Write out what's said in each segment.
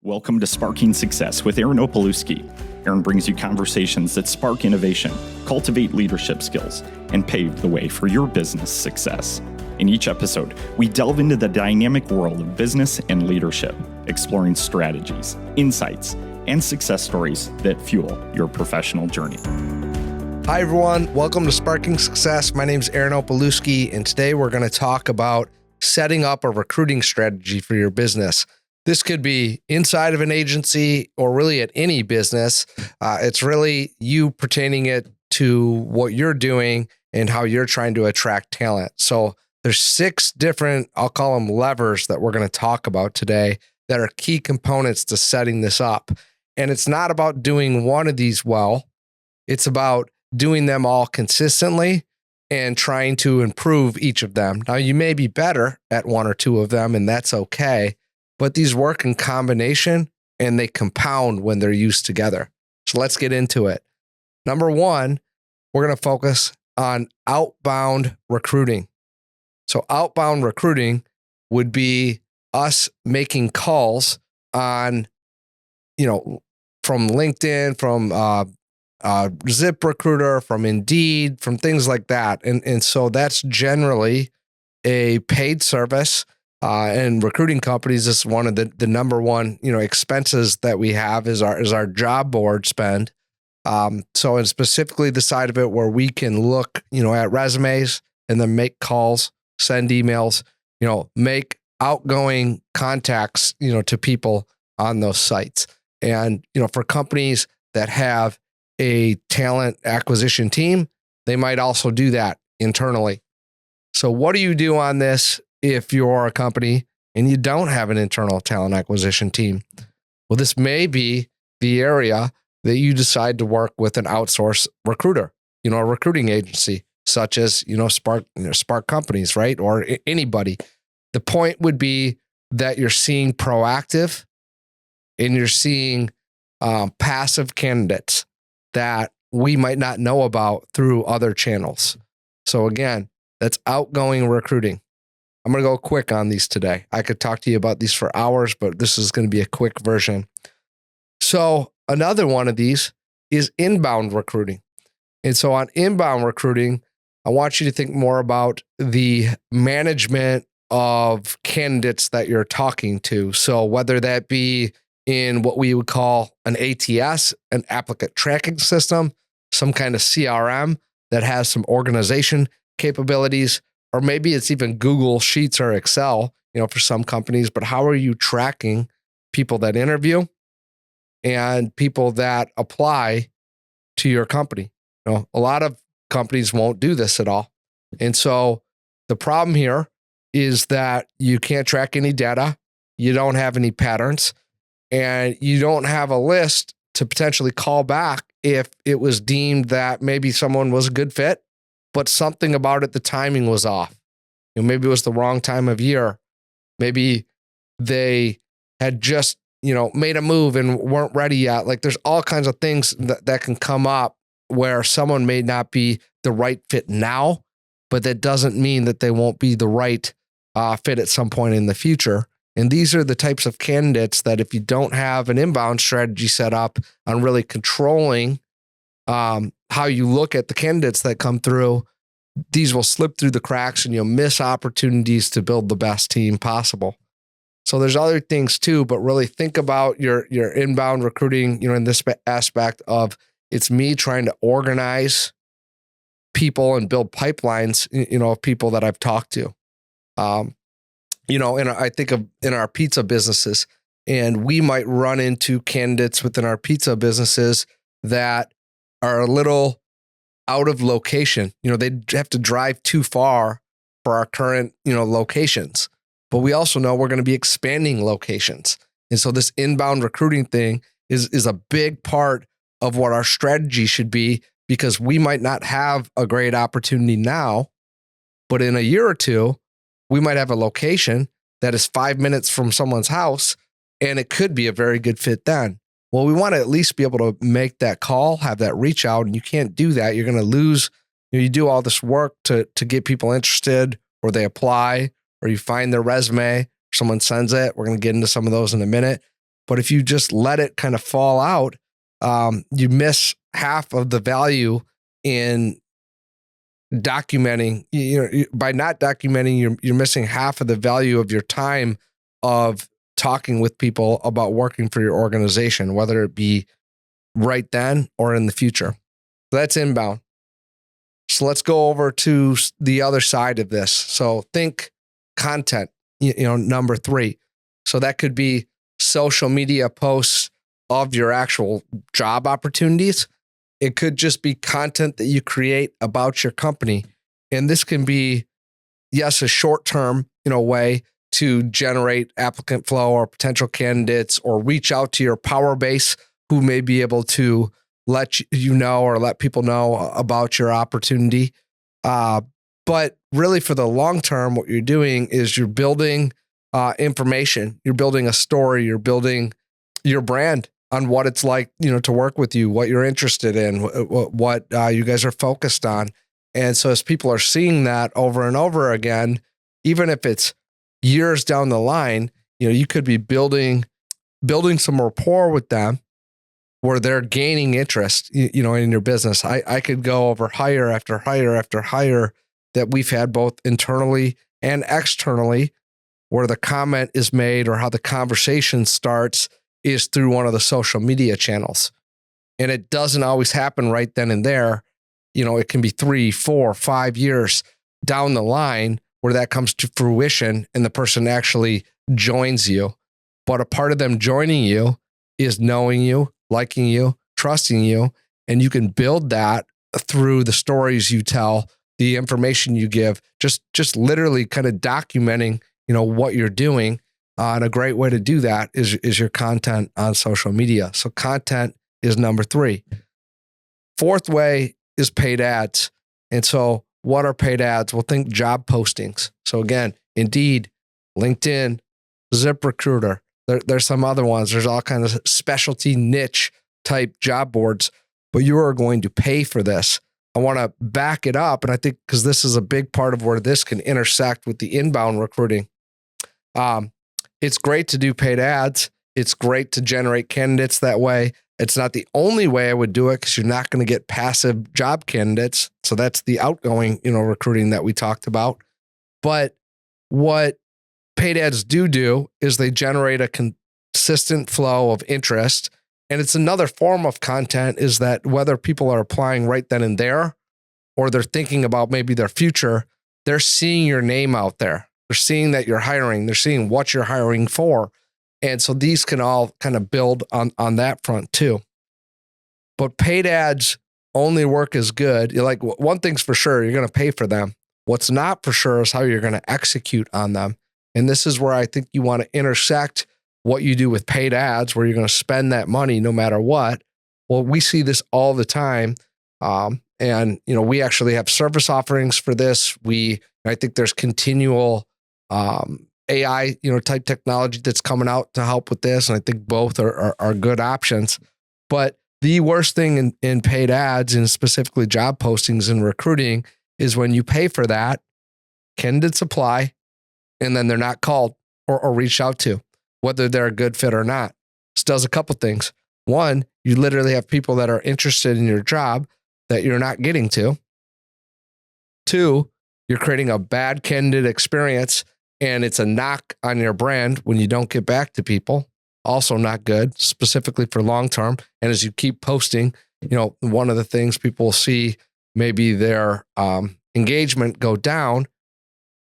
Welcome to Sparking Success with Aaron Opalewski. Aaron brings you conversations that spark innovation, cultivate leadership skills, and pave the way for your business success. In each episode, we delve into the dynamic world of business and leadership, exploring strategies, insights, and success stories that fuel your professional journey. Hi, everyone. Welcome to Sparking Success. My name is Aaron Opalewski, and today we're going to talk about setting up a recruiting strategy for your business. This could be inside of an agency or really at any business. It's really you pertaining it to what you're doing and how you're trying to attract talent. So there's 6 different, I'll call them levers, that we're going to talk about today that are key components to setting this up. And it's not about doing one of these well. It's about doing them all consistently and trying to improve each of them. Now, you may be better at 1 or 2 of them, and that's okay. But these work in combination and they compound when they're used together. So let's get into it. Number 1, we're going to focus on outbound recruiting. So outbound recruiting would be us making calls on, from LinkedIn, from ZipRecruiter, from Indeed, from things like that. And so that's generally a paid service. And recruiting companies is one of the number one, expenses that we have is our job board spend. So and specifically the side of it where we can look, at resumes and then make calls, send emails, make outgoing contacts, to people on those sites. And, for companies that have a talent acquisition team, they might also do that internally. So what do you do on this if you're a company and you don't have an internal talent acquisition team? Well, this may be the area that you decide to work with an outsourced recruiter, a recruiting agency, such as, Spark companies, right? Or anybody. The point would be that you're seeing proactive and you're seeing passive candidates that we might not know about through other channels. So again, that's outgoing recruiting. I'm going to go quick on these today. I could talk to you about these for hours, but this is going to be a quick version. So another one of these is inbound recruiting. And so on inbound recruiting, I want you to think more about the management of candidates that you're talking to. So whether that be in what we would call an ATS, an applicant tracking system, some kind of CRM that has some organization capabilities, or maybe it's even Google Sheets or Excel, for some companies. But how are you tracking people that interview and people that apply to your company? A lot of companies won't do this at all. And so the problem here is that you can't track any data, you don't have any patterns, and you don't have a list to potentially call back if it was deemed that maybe someone was a good fit, but something about it, the timing was off. Maybe it was the wrong time of year. Maybe they had just, made a move and weren't ready yet. Like there's all kinds of things that can come up where someone may not be the right fit now, but that doesn't mean that they won't be the right fit at some point in the future. And these are the types of candidates that if you don't have an inbound strategy set up on really controlling how you look at the candidates that come through, these will slip through the cracks and you'll miss opportunities to build the best team possible. So there's other things too, but really think about your inbound recruiting, in this aspect of it's me trying to organize people and build pipelines, of people that I've talked to. And I think of in our pizza businesses, and we might run into candidates within our pizza businesses that are a little out of location. They have to drive too far for our current, locations. But we also know we're going to be expanding locations. And so this inbound recruiting thing is a big part of what our strategy should be, because we might not have a great opportunity now, but in a year or two, we might have a location that is 5 minutes from someone's house, and it could be a very good fit then. Well, we want to at least be able to make that call, have that reach out, and you can't do that. You're going to lose, you do all this work to get people interested, or they apply, or you find their resume, someone sends it. We're going to get into some of those in a minute. But if you just let it kind of fall out, you miss half of the value in documenting. By not documenting, you're missing half of the value of your time of talking with people about working for your organization, whether it be right then or in the future. So that's inbound. So let's go over to the other side of this. So think content, number 3. So that could be social media posts of your actual job opportunities. It could just be content that you create about your company. And this can be, yes, a short-term, way to generate applicant flow or potential candidates, or reach out to your power base who may be able to let you know or let people know about your opportunity. But really for the long term, what you're doing is you're building information, you're building a story, you're building your brand on what it's like, to work with you, what you're interested in, what you guys are focused on. And so as people are seeing that over and over again, even if it's years down the line, you could be building some rapport with them where they're gaining interest, in your business. I could go over hire after hire after hire that we've had both internally and externally, where the comment is made or how the conversation starts is through one of the social media channels. And it doesn't always happen right then and there. It can be 3, 4, 5 years down the line where that comes to fruition and the person actually joins you. But a part of them joining you is knowing you, liking you, trusting you, and you can build that through the stories you tell, the information you give, just literally kind of documenting, what you're doing. And a great way to do that is your content on social media. So content is number 3. 4th way is paid ads. And so what are paid ads? Well, think job postings. So again, Indeed, LinkedIn, ZipRecruiter. There's some other ones. There's all kinds of specialty niche type job boards, but you are going to pay for this. I want to back it up. And I think because this is a big part of where this can intersect with the inbound recruiting. It's great to do paid ads. It's great to generate candidates that way. It's not the only way I would do it because you're not going to get passive job candidates. So that's the outgoing, recruiting that we talked about. But what paid ads do is they generate a consistent flow of interest. And it's another form of content is that whether people are applying right then and there, or they're thinking about maybe their future, they're seeing your name out there. They're seeing that you're hiring. They're seeing what you're hiring for. And so these can all kind of build on that front too. But paid ads only work as good. One thing's for sure, you're going to pay for them. What's not for sure is how you're going to execute on them. And this is where I think you want to intersect what you do with paid ads, where you're going to spend that money no matter what. Well, we see this all the time. And we actually have service offerings for this. I think there's continual AI, type technology that's coming out to help with this. And I think both are good options. But the worst thing in paid ads, and specifically job postings and recruiting, is when you pay for that, candidates apply, and then they're not called or reached out to, whether they're a good fit or not. This does a couple things. One, you literally have people that are interested in your job that you're not getting to. 2, you're creating a bad candidate experience, and it's a knock on your brand when you don't get back to people. Also not good, specifically for long term. And as you keep posting, one of the things people will see, maybe their engagement go down.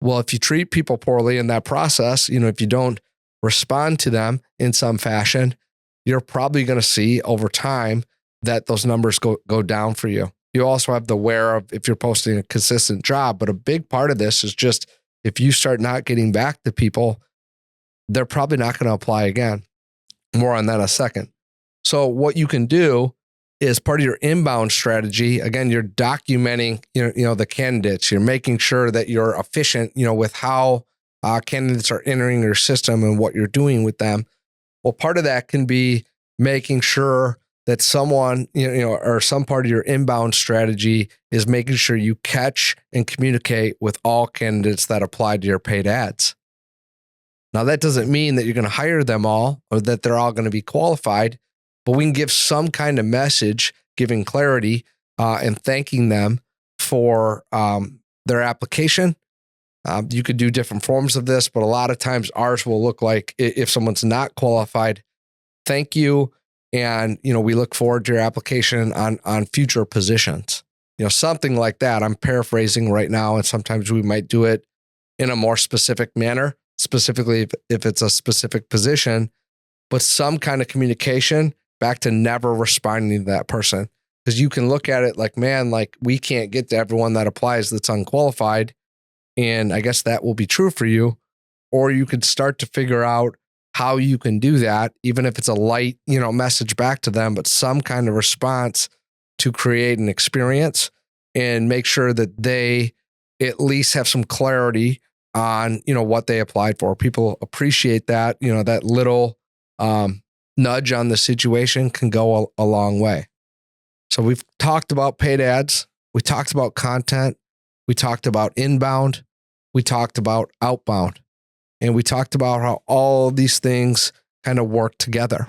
Well, if you treat people poorly in that process, if you don't respond to them in some fashion, you're probably going to see over time that those numbers go down for you. You also have the aware of if you're posting a consistent job, but a big part of this is just if you start not getting back to people, they're probably not going to apply again. More on that in a second. So what you can do is part of your inbound strategy. Again, you're documenting, the candidates. You're making sure that you're efficient, with how candidates are entering your system and what you're doing with them. Well, part of that can be making sure that someone, or some part of your inbound strategy is making sure you catch and communicate with all candidates that apply to your paid ads. Now, that doesn't mean that you're going to hire them all or that they're all going to be qualified, but we can give some kind of message, giving clarity and thanking them for their application. You could do different forms of this, but a lot of times ours will look like, if someone's not qualified, thank you. And, we look forward to your application on future positions. Something like that. I'm paraphrasing right now, and sometimes we might do it in a more specific manner, specifically if it's a specific position, but some kind of communication back to never responding to that person. Because you can look at it like, man, like we can't get to everyone that applies that's unqualified. And I guess that will be true for you. Or you could start to figure out how you can do that, even if it's a light, message back to them, but some kind of response to create an experience and make sure that they at least have some clarity on, what they applied for. People appreciate that, that little nudge on the situation can go a long way. So we've talked about paid ads. We talked about content. We talked about inbound. We talked about outbound. And we talked about how all these things kind of work together.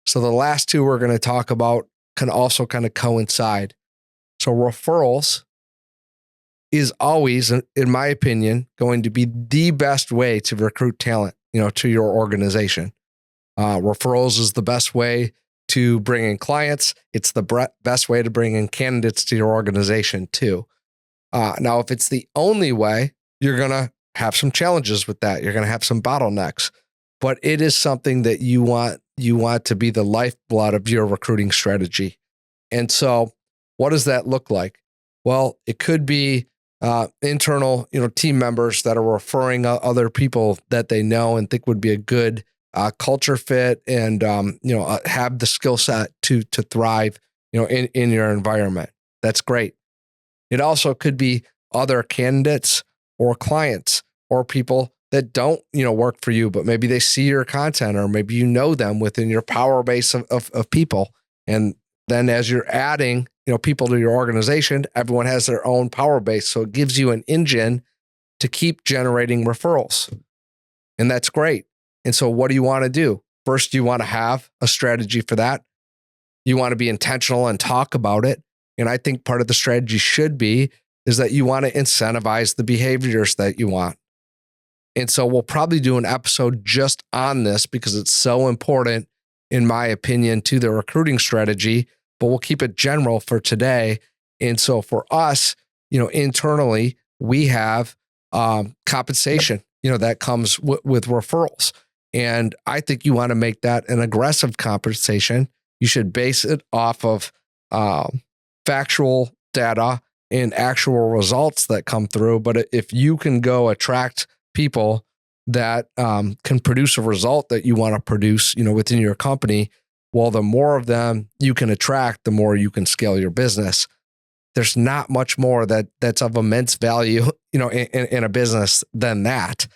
So the last two we're going to talk about can also kind of coincide. So referrals is always, in my opinion, going to be the best way to recruit talent, to your organization. Referrals is the best way to bring in clients. It's the best way to bring in candidates to your organization too. Now, if it's the only way, you're going to have some challenges with that. You're going to have some bottlenecks, but it is something that you want to be the lifeblood of your recruiting strategy. And so what does that look like? Well, it could be internal, team members that are referring other people that they know and think would be a good culture fit and, have the skill set to thrive, in your environment. That's great. It also could be other candidates or clients or people that don't, work for you, but maybe they see your content or maybe you know them within your power base of people. And then as you're adding, people to your organization, everyone has their own power base. So it gives you an engine to keep generating referrals. And that's great. And so what do you want to do? First, you want to have a strategy for that. You want to be intentional and talk about it. And I think part of the strategy should be is that you want to incentivize the behaviors that you want. And so we'll probably do an episode just on this because it's so important, in my opinion, to the recruiting strategy, but we'll keep it general for today. And so for us, internally, we have compensation, that comes with referrals. And I think you want to make that an aggressive compensation. You should base it off of factual data and actual results that come through. But if you can go attract people that can produce a result that you want to produce, within your company, well, the more of them you can attract, the more you can scale your business. There's not much more that's of immense value, in a business than that.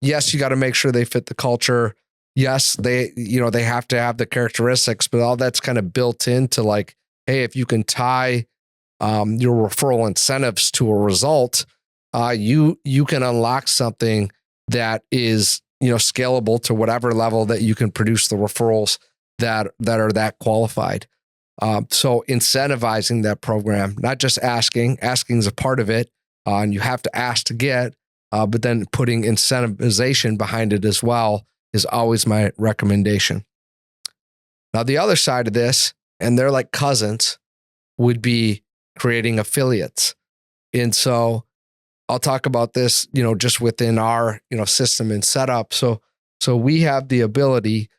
Yes, you got to make sure they fit the culture. Yes, they have to have the characteristics, but all that's kind of built into like, hey, if you can tie your referral incentives to a result, you can unlock something that is, scalable to whatever level that you can produce the referrals that are that qualified. So incentivizing that program, not just asking is a part of it, and you have to ask to get, but then putting incentivization behind it as well is always my recommendation. Now, the other side of this, and they're like cousins, would be creating affiliates. And so I'll talk about this, just within our, system and setup. So we have the ability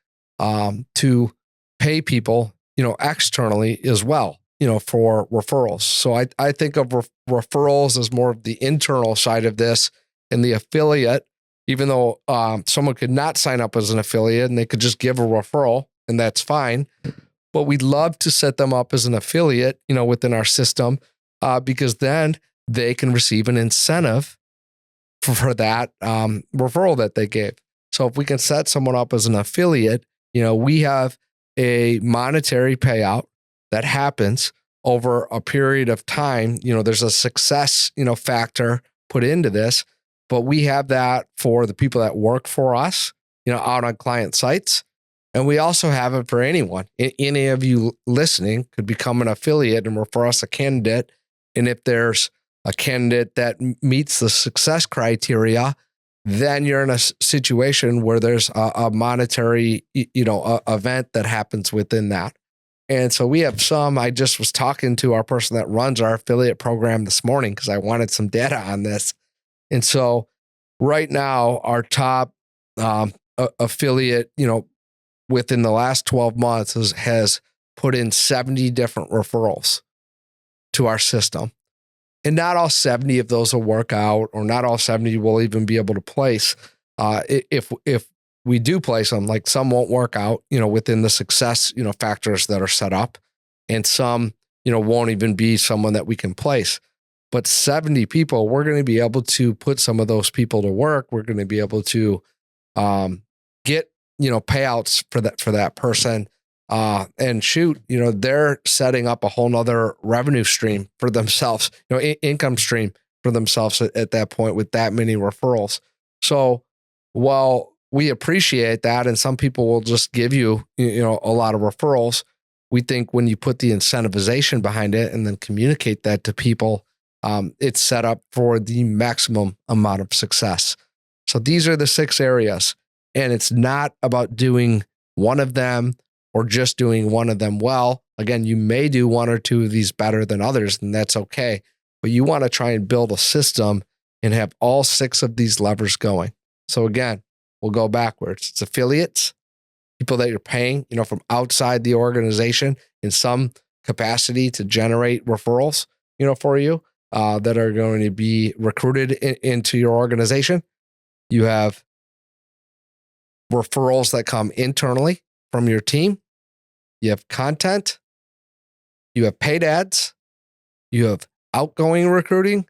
to pay people, externally as well, for referrals. So I think of referrals as more of the internal side of this, and the affiliate, even though someone could not sign up as an affiliate and they could just give a referral, and that's fine. But we'd love to set them up as an affiliate, within our system, because then they can receive an incentive for that referral that they gave. So if we can set someone up as an affiliate, we have a monetary payout that happens over a period of time. There's a success, factor put into this. But we have that for the people that work for us, out on client sites. And we also have it for anyone. Any of you listening could become an affiliate and refer us a candidate. And if there's a candidate that meets the success criteria, then you're in a situation where there's a monetary, event that happens within that. And so we have some. I just was talking to our person that runs our affiliate program this morning because I wanted some data on this. And so right now, our top affiliate, within the last 12 months has put in 70 different referrals to our system. And not all 70 of those will work out, or not all 70 will even be able to place. If we do place them, like some won't work out, within the success, factors that are set up, and some, won't even be someone that we can place. But 70 people, we're going to be able to put some of those people to work. We're going to be able to get, payouts for that person. And shoot, they're setting up a whole nother revenue stream for themselves, income stream for themselves at that point with that many referrals. So while we appreciate that, and some people will just give you, a lot of referrals, we think when you put the incentivization behind it and then communicate that to people, it's set up for the maximum amount of success. So these are the 6 areas, and it's not about doing one of them or just doing one of them well. Again, you may do 1 or 2 of these better than others, and that's okay. But you want to try and build a system and have all 6 of these levers going. So again, we'll go backwards. It's affiliates, people that you're paying, from outside the organization in some capacity to generate referrals, for you that are going to be recruited into your organization. You have referrals that come internally from your team. You have content. You have paid ads. You have outgoing recruiting,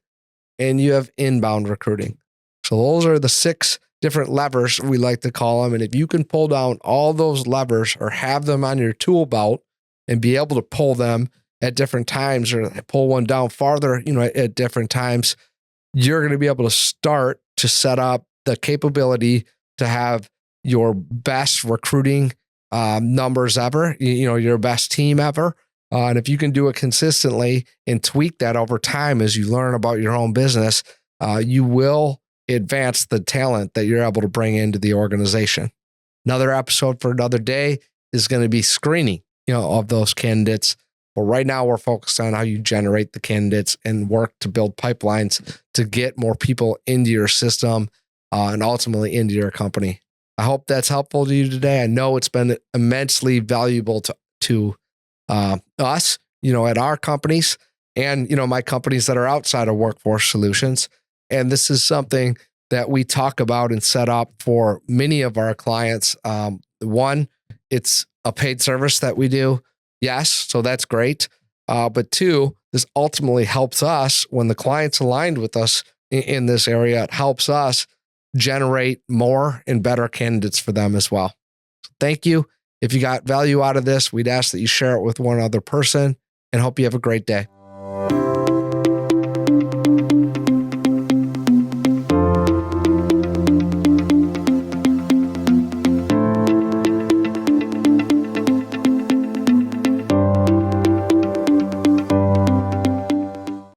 and you have inbound recruiting. So those are the 6 different levers, we like to call them. And if you can pull down all those levers or have them on your tool belt and be able to pull them at different times, or pull one down farther, at different times, you're going to be able to start to set up the capability to have your best recruiting numbers ever, your best team ever. And if you can do it consistently and tweak that over time as you learn about your own business, you will advance the talent that you're able to bring into the organization. Another episode for another day is going to be screening, of those candidates. But right now we're focused on how you generate the candidates and work to build pipelines to get more people into your system and ultimately into your company. I hope that's helpful to you today. I know it's been immensely valuable to us, at our companies and, my companies that are outside of Workforce Solutions. And this is something that we talk about and set up for many of our clients. One, it's a paid service that we do. Yes, so that's great. But 2, this ultimately helps us when the client's aligned with us in this area. It helps us generate more and better candidates for them as well. So thank you. If you got value out of this, we'd ask that you share it with one other person, and hope you have a great day.